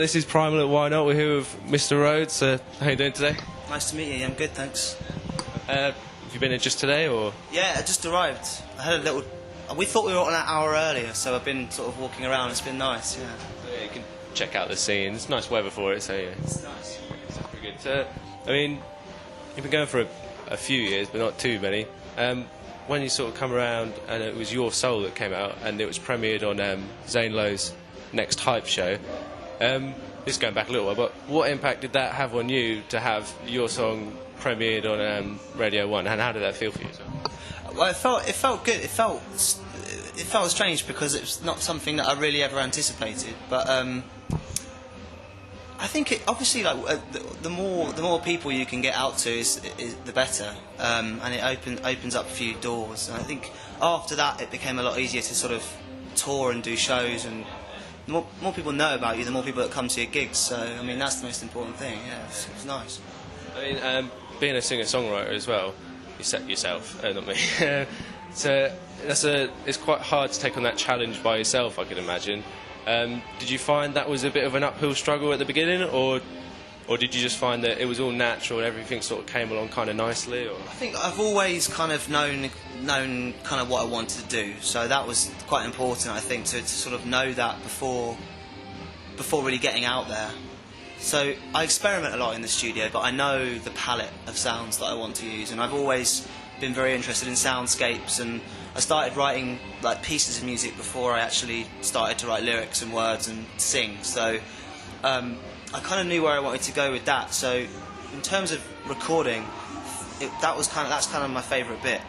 this is Primal at Why Not. We're here with Mr. Rhodes. How are you doing today? Nice to meet you. I'm good, thanks. Have you been here just today, or...? Yeah, I just arrived. I had a little... We thought we were on an hour earlier, so I've been sort of walking around. It's been nice, yeah. Yeah, you can check out the scene. It's nice weather for it, so yeah. It's nice. It's pretty good. So, I mean, you've been going for a few years, but not too many. When you sort of come around, and it was Your Soul that came out, and it was premiered on Zane Lowe's Next Hype show. This is going back a little while, but what impact did that have on you to have your song premiered on Radio 1, and how did that feel for you? Well, it felt good. It felt strange because it was not something that I really ever anticipated. But I think it obviously, like, the more people you can get out to is the better, and it opens up a few doors. And I think after that it became a lot easier to sort of tour and do shows, and the more people know about you, the more people that come to your gigs. So I mean, that's the most important thing. Yeah, it was nice. I mean, being a singer-songwriter as well, you set yourself, not me. So it's quite hard to take on that challenge by yourself, I can imagine. Did you find that was a bit of an uphill struggle at the beginning, or did you just find that it was all natural and everything sort of came along kind of nicely? Or? I think I've always kind of known kind of what I wanted to do, so that was quite important, I think, to sort of know that before really getting out there. So I experiment a lot in the studio, but I know the palette of sounds that I want to use, and I've always been very interested in soundscapes, and I started writing like pieces of music before I actually started to write lyrics and words and sing. So I kind of knew where I wanted to go with that. So in terms of recording, that's kind of my favourite bit.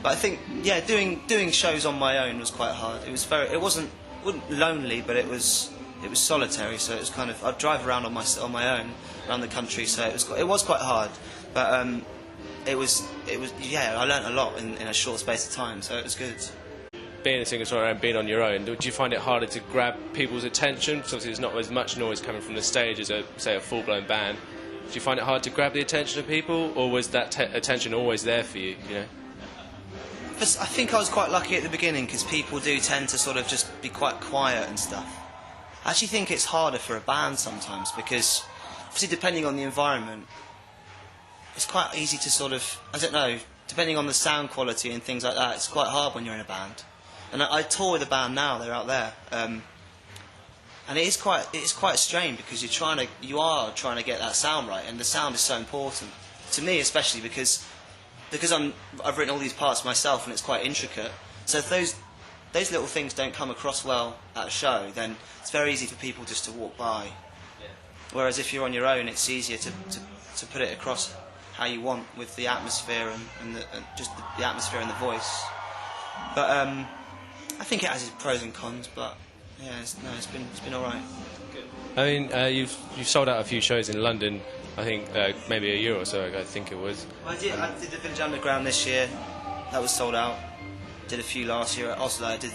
But I think, yeah, doing shows on my own was quite hard. It wasn't lonely, but it was solitary. So it was kind of, I'd drive around on my own around the country. So it was quite hard, but it was yeah, I learnt a lot in a short space of time. So it was good. Being a singer-songwriter and being on your own, did you find it harder to grab people's attention? Because obviously there's not as much noise coming from the stage as a full-blown band. Did you find it hard to grab the attention of people, or was that attention always there for you? You know. I think I was quite lucky at the beginning, because people do tend to sort of just be quite quiet and stuff. I actually think it's harder for a band sometimes, because obviously depending on the environment, it's quite easy to sort of, I don't know, depending on the sound quality and things like that, it's quite hard when you're in a band. And I tour with a band now; they're out there, and it is quite strange, because you are trying to get that sound right, and the sound is so important to me, especially because I've written all these parts myself, and it's quite intricate. So if those little things don't come across well at a show, then it's very easy for people just to walk by. Yeah. Whereas if you're on your own, it's easier to put it across how you want, with the atmosphere and just the atmosphere and the voice. But I think it has its pros and cons, but yeah, it's been all right. Good. I mean, you've sold out a few shows in London. I think maybe a year or so ago. I think it was. I did the Village Underground this year. That was sold out. Did a few last year at Oslo. I did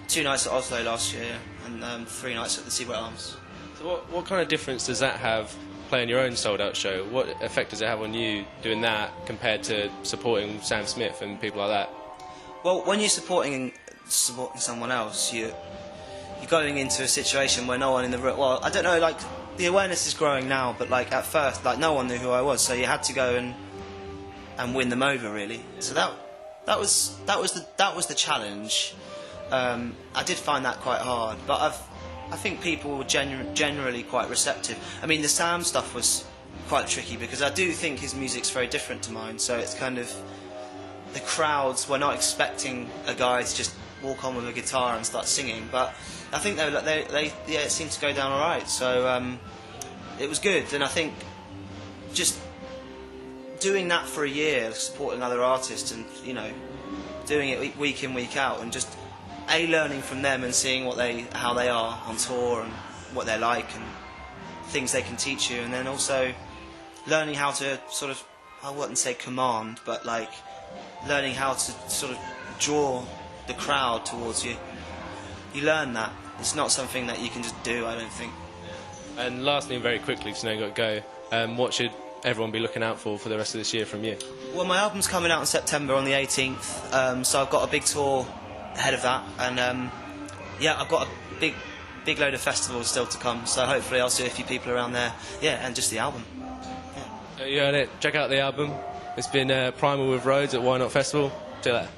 2 nights at Oslo last year, and 3 nights at the Seaway Arms. So what kind of difference does that have, playing your own sold-out show? What effect does it have on you doing that compared to supporting Sam Smith and people like that? Well, when you're supporting someone else, you're going into a situation where no one in the room... Well, I don't know, like, the awareness is growing now, but like at first, like, no one knew who I was, so you had to go and win them over, really. So that was the challenge. I did find that quite hard, but I think people were generally quite receptive. I mean, the Sam stuff was quite tricky, because I do think his music's very different to mine, so it's kind of... The crowds were not expecting a guy to just walk on with a guitar and start singing, but I think it seemed to go down all right, so it was good. And I think just doing that for a year, supporting other artists, and, you know, doing it week in, week out, and just learning from them and seeing how they are on tour and what they're like and things they can teach you, and then also learning how to sort of, I wouldn't say command, but like learning how to sort of draw the crowd towards you. You learn that. It's not something that you can just do, I don't think. And lastly, and very quickly, because now you've got to go, what should everyone be looking out for the rest of this year from you? Well, my album's coming out in September on the 18th, so I've got a big tour ahead of that, and yeah, I've got a big big load of festivals still to come. So hopefully I'll see a few people around there. Yeah, and just the album. You heard it. Check out the album. It's been Primal with Rhodes at Why Not Festival. See you later.